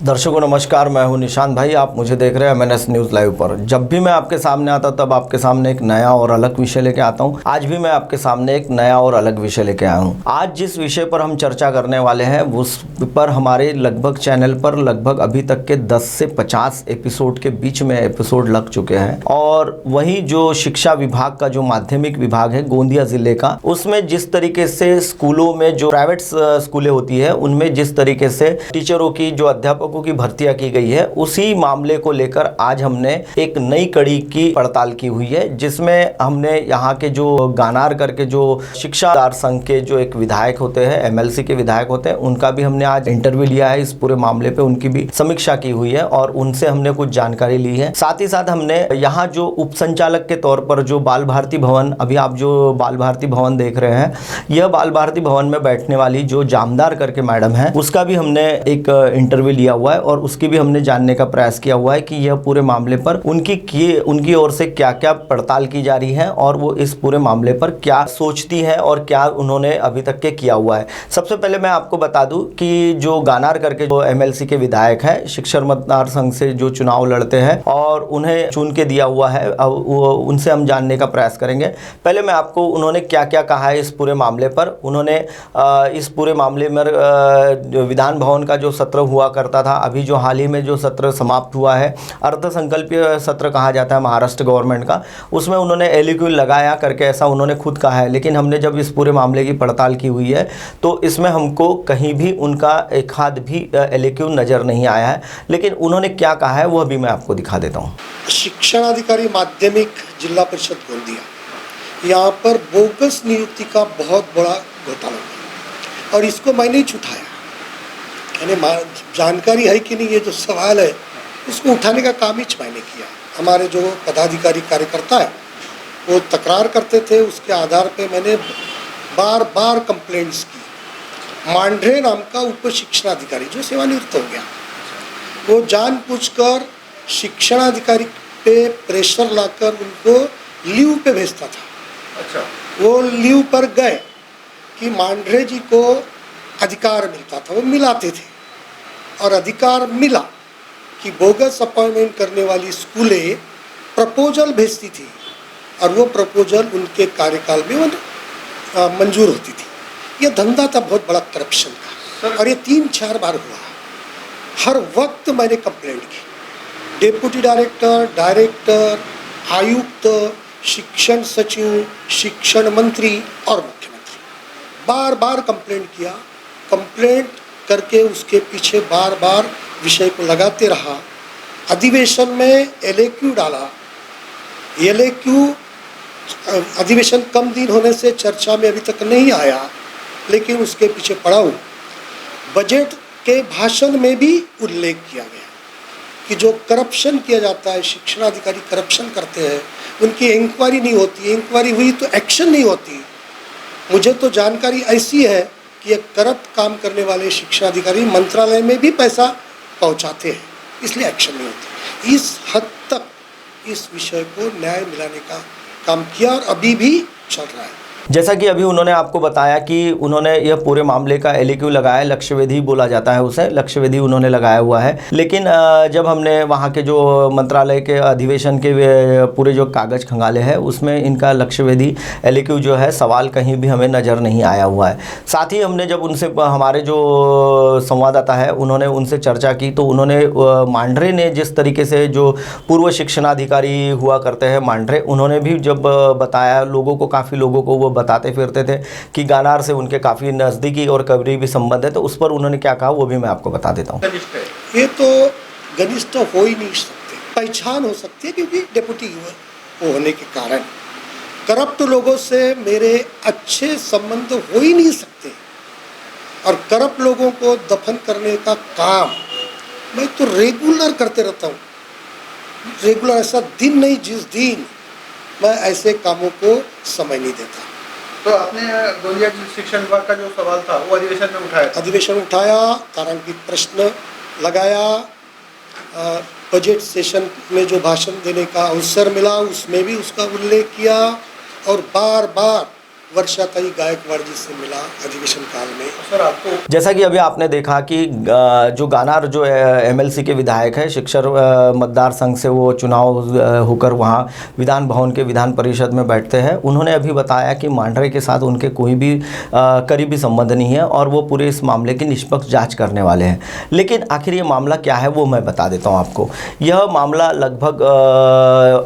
दर्शकों नमस्कार, मैं हूं निशांत भाई। आप मुझे देख रहे हैं MNS न्यूज़ लाइव पर। जब भी मैं आपके सामने आता तब आपके सामने एक नया और अलग विषय लेके आता हूं। आज भी मैं आपके सामने एक नया और अलग विषय लेके आया हूं। आज जिस विषय पर हम चर्चा करने वाले हैं उस पर हमारे लगभग चैनल पर लगभग अभी तक के 10 से 50 एपिसोड के बीच में एपिसोड लग चुके हैं। और वही जो शिक्षा विभाग का जो माध्यमिक विभाग है गोंदिया जिले का, उसमें जिस तरीके से स्कूलों में जो प्राइवेट स्कूलें होती है उनमें जिस तरीके से टीचरों की जो अध्यापकों की भर्तियां की गई है, उसी मामले को लेकर आज हमने एक नई कड़ी की पड़ताल की हुई है, जिसमें हमने यहाँ के जो गानार करके जो शिक्षादार संघ के जो एक विधायक होते हैं, MLC के विधायक होते हैं, उनका भी हमने आज इंटरव्यू लिया है। इस पूरे मामले पे उनकी भी समीक्षा की हुई है और उनसे हमने कुछ जानकारी ली है। साथ ही साथ हमने यहाँ जो उप संचालक के तौर पर जो बाल भारती भवन, अभी आप जो बाल भारती भवन देख रहे हैं, यह बाल भारती भवन में बैठने वाली जो जामदार करके मैडम है, उसका भी हमने एक इंटरव्यू लिया हुआ है और उसकी भी हमने जानने का प्रयास किया हुआ है कि यह पूरे मामले पर उनकी ओर से क्या क्या पड़ताल की जा रही है और वो इस पूरे मामले पर क्या सोचती है और क्या उन्होंने अभी तक के किया हुआ है। सबसे पहले मैं आपको बता दूं कि जो गानार करके जो MLC के विधायक है, शिक्षक मतदार संघ से जो चुनाव लड़ते हैं और उन्हें चुन के दिया हुआ है, उनसे हम जानने का प्रयास करेंगे। पहले मैं आपको उन्होंने क्या क्या कहा है इस पूरे मामले पर। उन्होंने इस पूरे मामले में विधान भवन का जो सत्र हुआ करता था, अभी जो हाल ही में जो सत्र समाप्त हुआ है, अर्थसंकल्पीय सत्र कहा जाता है महाराष्ट्र गवर्नमेंट का, उसमें उन्होंने एलिक्यू लगाया करके ऐसा उन्होंने खुद कहा है। लेकिन हमने जब इस पूरे मामले की पड़ताल की हुई है तो इसमें हमको कहीं भी उनका एक हाथ भी एलिक्यू नज़र नहीं आया है। लेकिन उन्होंने क्या कहा है वह भी मैं आपको दिखा देता हूँ। शिक्षणाधिकारी माध्यमिक जिला परिषद गोंदिया, यहाँ पर बोगस नियुक्ति का बहुत बड़ा घोटाला हुआ और इसको मैंने ही उठाया। यानी जानकारी है कि नहीं, ये जो सवाल है उसको उठाने का काम ही मैंने किया। हमारे जो पदाधिकारी कार्यकर्ता है वो तकरार करते थे, उसके आधार पे मैंने बार बार कंप्लेंट्स की। मांढरे नाम का उप शिक्षणाधिकारी जो सेवानिवृत्त हो गया, वो जानबूझकर शिक्षणाधिकारी पे प्रेशर लाकर उनको लीव पे भेजता था। अच्छा, वो लीव पर गए कि मांढरे जी को अधिकार मिलता था, वो मिलाते थे और अधिकार मिला कि बोगस अपॉइंटमेंट करने वाली स्कूलें प्रपोजल भेजती थी और वो प्रपोजल उनके कार्यकाल में वो मंजूर होती थी। ये धंधा था बहुत बड़ा करप्शन का और ये 3-4 बार हुआ। हर वक्त मैंने कंप्लेंट की। डेप्यूटी डायरेक्टर, डायरेक्टर, आयुक्त, शिक्षण सचिव, शिक्षण मंत्री और मुख्यमंत्री बार बार कंप्लेंट किया। कंप्लेंट करके उसके पीछे बार बार विषय को लगाते रहा। अधिवेशन में एलएक्यू डाला। एलएक्यू अधिवेशन कम दिन होने से चर्चा में अभी तक नहीं आया, लेकिन उसके पीछे पड़ा हूँ। बजट के भाषण में भी उल्लेख किया गया कि जो करप्शन किया जाता है, शिक्षणाधिकारी करप्शन करते हैं, उनकी इंक्वायरी नहीं होती। इंक्वायरी हुई तो एक्शन नहीं होती। मुझे तो जानकारी ऐसी है कि ये करप्ट काम करने वाले शिक्षणाधिकारी मंत्रालय में भी पैसा पहुंचाते हैं, इसलिए एक्शन नहीं होती। इस हद तक इस विषय को न्याय मिलाने का काम किया और अभी भी चल रहा है। जैसा कि अभी उन्होंने आपको बताया कि उन्होंने यह पूरे मामले का एलिक्यू लगाया, लक्ष्यवेधी बोला जाता है उसे, लक्ष्यवेधी उन्होंने लगाया हुआ है। लेकिन जब हमने वहाँ के जो मंत्रालय के अधिवेशन के पूरे जो कागज़ खंगाले हैं उसमें इनका लक्ष्यवेधी एलिक्यू जो है सवाल कहीं भी हमें नज़र नहीं आया हुआ है। साथ ही हमने जब उनसे, हमारे जो संवाददाता है उन्होंने उनसे चर्चा की तो उन्होंने मांढरे ने जिस तरीके से जो पूर्व शिक्षणाधिकारी हुआ करते हैं मांढरे, उन्होंने भी जब बताया लोगों को, काफ़ी लोगों को वो बताते फिरते थे कि गानार से उनके काफ़ी नज़दीकी और करीबी संबंध है। तो उस पर उन्होंने क्या कहा वो भी मैं आपको बता देता हूँ। ये तो घनिष्ठ हो ही नहीं सकते, पहचान हो सकती है क्योंकि डेप्यूटी होने के कारण। करप्ट लोगों से मेरे अच्छे संबंध हो ही नहीं सकते और करप्ट लोगों को दफन करने का काम मैं तो रेगुलर करते रहता हूँ। रेगुलर, ऐसा दिन नहीं जिस दिन मैं ऐसे कामों को समय नहीं देता। तो आपने गोंदिया शिक्षण विभाग का जो सवाल था वो अधिवेशन में उठाया? अधिवेशन उठाया, तारांकित प्रश्न लगाया। बजट सेशन में जो भाषण देने का अवसर मिला उसमें भी उसका उल्लेख किया और बार बार वर्षाताई गायकवाड़ जी से मिला अधिवेशन काल में। सर आपको जैसा कि अभी आपने देखा कि जो गानार जो एमएलसी के विधायक है, शिक्षक मतदार संघ से वो चुनाव होकर वहाँ विधान भवन के विधान परिषद में बैठते हैं, उन्होंने अभी बताया कि मांढरे के साथ उनके कोई भी करीबी संबंध नहीं है और वो पूरे इस मामले की निष्पक्ष जांच करने वाले हैं। लेकिन आखिर ये मामला क्या है वो मैं बता देता हूँ आपको। यह मामला लगभग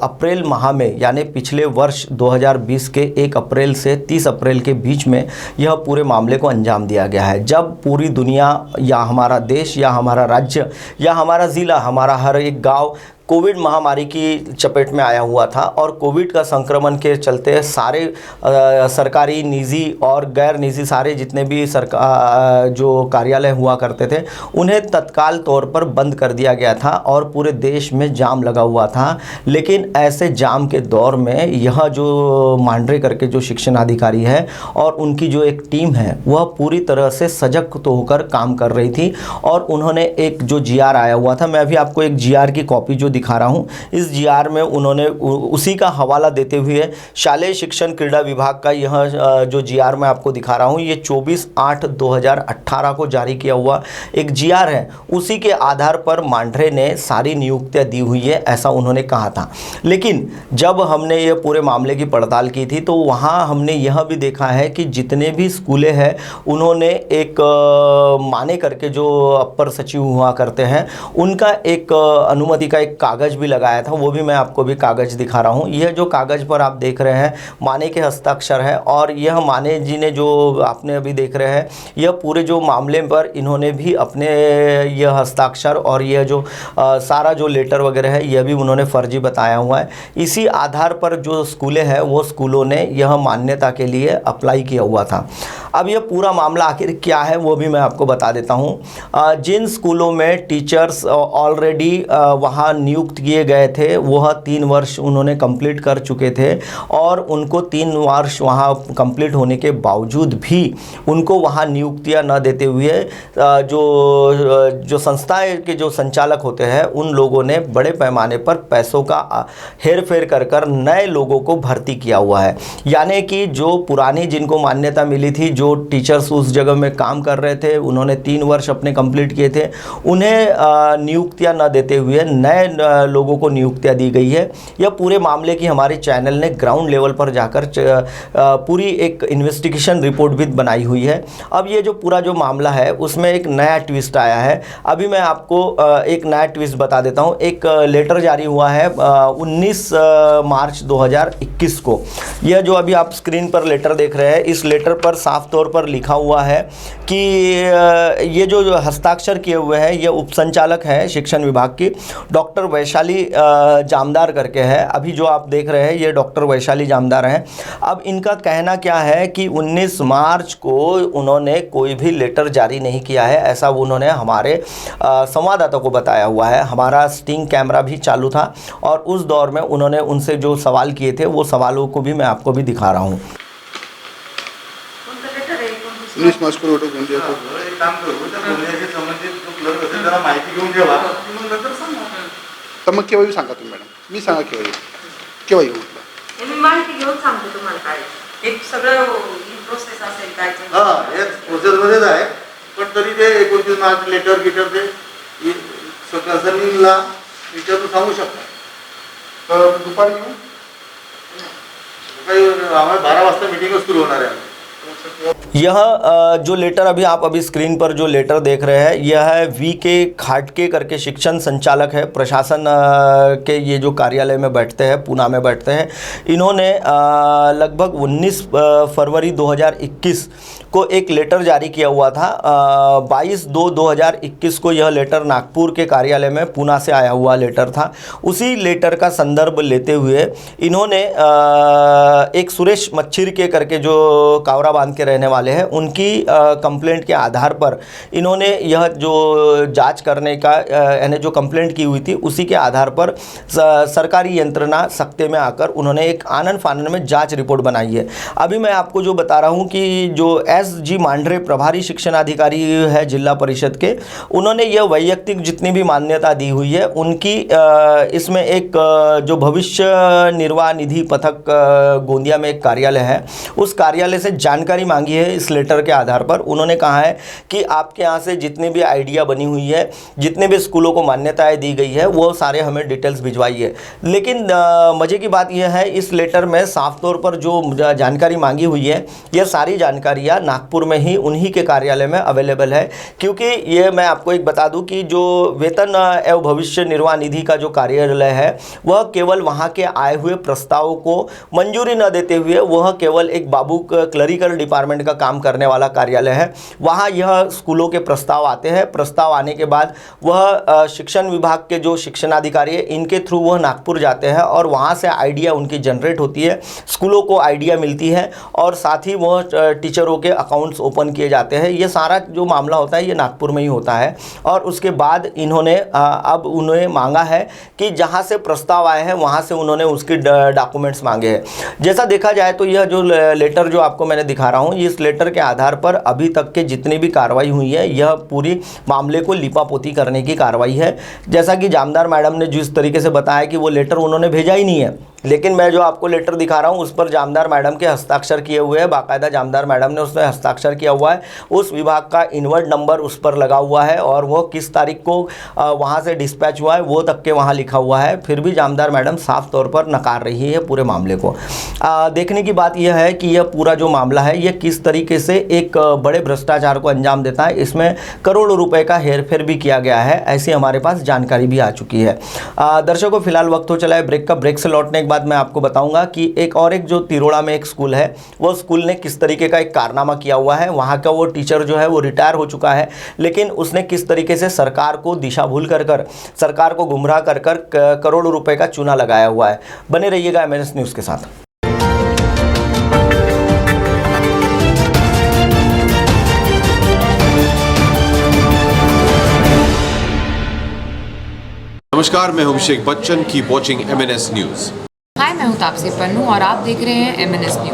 अप्रैल माह में, यानी पिछले वर्ष 2020 के 1 अप्रैल से 30 अप्रैल के बीच में यह पूरे मामले को अंजाम दिया गया है, जब पूरी दुनिया या हमारा देश या हमारा राज्य या हमारा ज़िला, हमारा हर एक गांव कोविड महामारी की चपेट में आया हुआ था और कोविड का संक्रमण के चलते सारे सरकारी, निजी और गैर निजी सारे जितने भी सरकार जो कार्यालय हुआ करते थे उन्हें तत्काल तौर पर बंद कर दिया गया था और पूरे देश में जाम लगा हुआ था। लेकिन ऐसे जाम के दौर में यह जो मांढरे करके जो शिक्षण अधिकारी है और उनकी जो एक टीम है वह पूरी तरह से सजग तो होकर काम कर रही थी और उन्होंने एक जो जीआर आया हुआ था, मैं अभी आपको एक जीआर की कॉपी जो दिखा रहा हूं, इस जीआर में उन्होंने उसी का हवाला देते हुए शालेय शिक्षण क्रीड़ा विभाग का यह जो जीआर मैं आपको दिखा रहा हूं, ये 24/8/2018 को जारी किया हुआ एक जीआर है। उसी के आधार पर मांढरे ने सारी नियुक्तियां दी हुई है, ऐसा उन्होंने कहा था। लेकिन जब हमने ये पूरे मामले की पड़ताल की थी तो वहाँ हमने यह भी देखा है कि जितने भी स्कूलें हैं उन्होंने एक माने करके जो अपर सचिव हुआ करते हैं उनका एक अनुमति का एक कागज़ भी लगाया था, वो भी मैं आपको भी कागज़ दिखा रहा हूँ। यह जो कागज़ पर आप देख रहे हैं माने के हस्ताक्षर है और यह माने जी ने जो आपने अभी देख रहे हैं यह पूरे जो मामले पर इन्होंने भी अपने यह हस्ताक्षर और यह जो सारा जो लेटर वगैरह है यह भी उन्होंने फर्जी बताया हुआ है। इसी आधार पर जो स्कूलें हैं वो स्कूलों ने यह मान्यता के लिए अप्लाई किया हुआ था। अब यह पूरा मामला आखिर क्या है वो भी मैं आपको बता देता हूँ। जिन स्कूलों में टीचर्स ऑलरेडी वहाँ नियुक्त किए गए थे वह 3 वर्ष उन्होंने कंप्लीट कर चुके थे और उनको 3 वर्ष वहाँ कंप्लीट होने के बावजूद भी उनको वहाँ नियुक्तियाँ न देते हुए जो संस्थाएं के जो संचालक होते हैं उन लोगों ने बड़े पैमाने पर पैसों का हेर फेर कर नए लोगों को भर्ती किया हुआ है। यानी कि जो पुरानी जिनको मान्यता मिली थी, जो टीचर्स उस जगह में काम कर रहे थे उन्होंने 3 वर्ष अपने कंप्लीट किए थे, उन्हें नियुक्तियां न देते हुए नए लोगों को नियुक्तियां दी गई है। यह पूरे मामले की हमारे चैनल ने ग्राउंड लेवल पर जाकर पूरी एक इन्वेस्टिगेशन रिपोर्ट भी बनाई हुई है। अब ये जो पूरा जो मामला है उसमें एक नया ट्विस्ट आया है। अभी मैं आपको एक नया ट्विस्ट बता देता हूँ। एक लेटर जारी हुआ है 19 मार्च 2021 को। यह जो अभी आप स्क्रीन पर लेटर देख रहे हैं, इस लेटर पर साफ तौर पर लिखा हुआ है कि ये जो हस्ताक्षर किए हुए हैं ये उपसंचालक है शिक्षण विभाग की, डॉक्टर वैशाली जामदार करके है। अभी जो आप देख रहे हैं ये डॉक्टर वैशाली जामदार हैं। अब इनका कहना क्या है कि 19 मार्च को उन्होंने कोई भी लेटर जारी नहीं किया है, ऐसा उन्होंने हमारे संवाददाता को बताया हुआ है। हमारा स्टिंग कैमरा भी चालू था और उस दौर में उन्होंने उनसे जो सवाल किए थे वो सवालों को भी मैं आपको भी दिखा रहा हूँ। 19 मार्च को एक काम करू, त्या गोंदियाशी संबंधित जो क्लर्क असेल त्याला माहिती घेऊन ठेवा, मग नंतर सांगा. तर मग केव्हा येऊ सांगा तुम्ही मॅडम, मी सांगा केव्हा येऊ मी माहिती घेऊन सांगतो तुम्हाला काय एक सगळं प्रोसेस असेल काय ते. हां, हे प्रोसेसमध्येच आहे, पण तरी ते 29 मार्च लेटर गिटर ते सकाळला विचारून सांगू शकता. तर दुपारी येऊ. सकाळी आम्हाला 12 वाजता मीटिंगच सुरू होणार आहे. यह जो लेटर अभी स्क्रीन पर जो लेटर देख रहे हैं यह है वी.के. खाटके करके शिक्षण संचालक है, प्रशासन के ये जो कार्यालय में बैठते हैं, पूना में बैठते हैं। इन्होंने लगभग 19 फरवरी 2021 को एक लेटर जारी किया हुआ था। 22/2/2021 को यह लेटर नागपुर के कार्यालय में पूना से आया हुआ लेटर था। उसी लेटर का संदर्भ लेते हुए इन्होंने एक सुरेश मच्छिर के करके जो कावराबाद बांध के रहने वाले हैं, उनकी कंप्लेंट के आधार पर इन्होंने यह जो जांच करने का यानी जो कंप्लेंट की हुई थी उसी के आधार पर सरकारी यंत्रणा सख्ते में आकर उन्होंने एक आनन फानन में जांच रिपोर्ट बनाई है। अभी मैं आपको जो बता रहा हूं कि जो SG मांढरे प्रभारी शिक्षण अधिकारी है जिला परिषद के, उन्होंने यह वैयक्तिक जितनी भी मान्यता दी हुई है उनकी इसमें एक जो भविष्य निर्वाह निधि पथक गोंदिया में एक कार्यालय है, उस कार्यालय से जानकारी मांगी है। इस लेटर के आधार पर उन्होंने कहा है कि आपके यहाँ से जितनी भी आइडिया बनी हुई है, जितने भी स्कूलों को मान्यताएं दी गई है, वो सारे हमें डिटेल्स भिजवाइए। लेकिन मज़े की बात यह है, इस लेटर में साफ तौर पर जो जानकारी मांगी हुई है, यह सारी जानकारियाँ नागपुर में ही उन्हीं के कार्यालय में अवेलेबल है। क्योंकि ये मैं आपको एक बता दूं कि जो वेतन एवं भविष्य निर्वाह निधि का जो कार्यालय है वह केवल वहाँ के आए हुए प्रस्तावों को मंजूरी न देते हुए वह केवल एक बाबू क्लरिकल डिपार्टमेंट का काम करने वाला कार्यालय है। वहाँ यह स्कूलों के प्रस्ताव आते हैं, प्रस्ताव आने के बाद वह शिक्षण विभाग के जो शिक्षणाधिकारी है इनके थ्रू वह नागपुर जाते हैं और वहाँ से आइडिया उनकी जनरेट होती है, स्कूलों को आइडिया मिलती है और साथ ही वह टीचरों के अकाउंट्स ओपन किए जाते हैं। ये सारा जो मामला होता है ये नागपुर में ही होता है। और उसके बाद इन्होंने अब उन्हें मांगा है कि जहाँ से प्रस्ताव आए हैं वहाँ से उन्होंने उसके डॉक्यूमेंट्स मांगे हैं। जैसा देखा जाए तो यह जो लेटर जो आपको मैंने दिखा रहा हूँ, इस लेटर के आधार पर अभी तक के जितनी भी कार्रवाई हुई है यह पूरी मामले को लिपापोती करने की कार्रवाई है। जैसा कि जामदार मैडम ने जिस तरीके से बताया कि वो लेटर उन्होंने भेजा ही नहीं है, लेकिन मैं जो आपको लेटर दिखा रहा हूँ उस पर जामदार मैडम के हस्ताक्षर किए हुए हैं, बाकायदा जामदार मैडम ने उसमें हस्ताक्षर किया हुआ है, उस विभाग का इनवर्ड नंबर उस पर लगा हुआ है और वो किस तारीख को वहाँ से डिस्पैच हुआ है वो तक के वहाँ लिखा हुआ है। फिर भी जामदार मैडम साफ तौर पर नकार रही है पूरे मामले को। देखने की बात यह है कि यह पूरा जो मामला है ये किस तरीके से एक बड़े भ्रष्टाचार को अंजाम देता है। इसमें करोड़ों रुपए का हेरफेर भी किया गया है, ऐसी हमारे पास जानकारी भी आ चुकी है। दर्शकों, फिलहाल वक्त हो चला है ब्रेक का। ब्रेक से लौटने बाद मैं आपको बताऊंगा कि एक जो तिरोड़ा में एक स्कूल है, वो स्कूल ने किस तरीके का एक कारनामा किया हुआ है। वहां का वो टीचर जो है वो रिटायर हो चुका है, लेकिन उसने किस तरीके से सरकार को दिशा भूल कर सरकार को गुमराह कर करोड़ों रुपए का चूना लगाया हुआ है। बने रहिएगा MNS न्यूज़ के साथ। नमस्कार, मैं हूं Abhishek Bachchan. Keep watching MNS news. Hi, मैं हूँ तापसी पन्नू और आप देख रहे हैं MNS न्यूज़।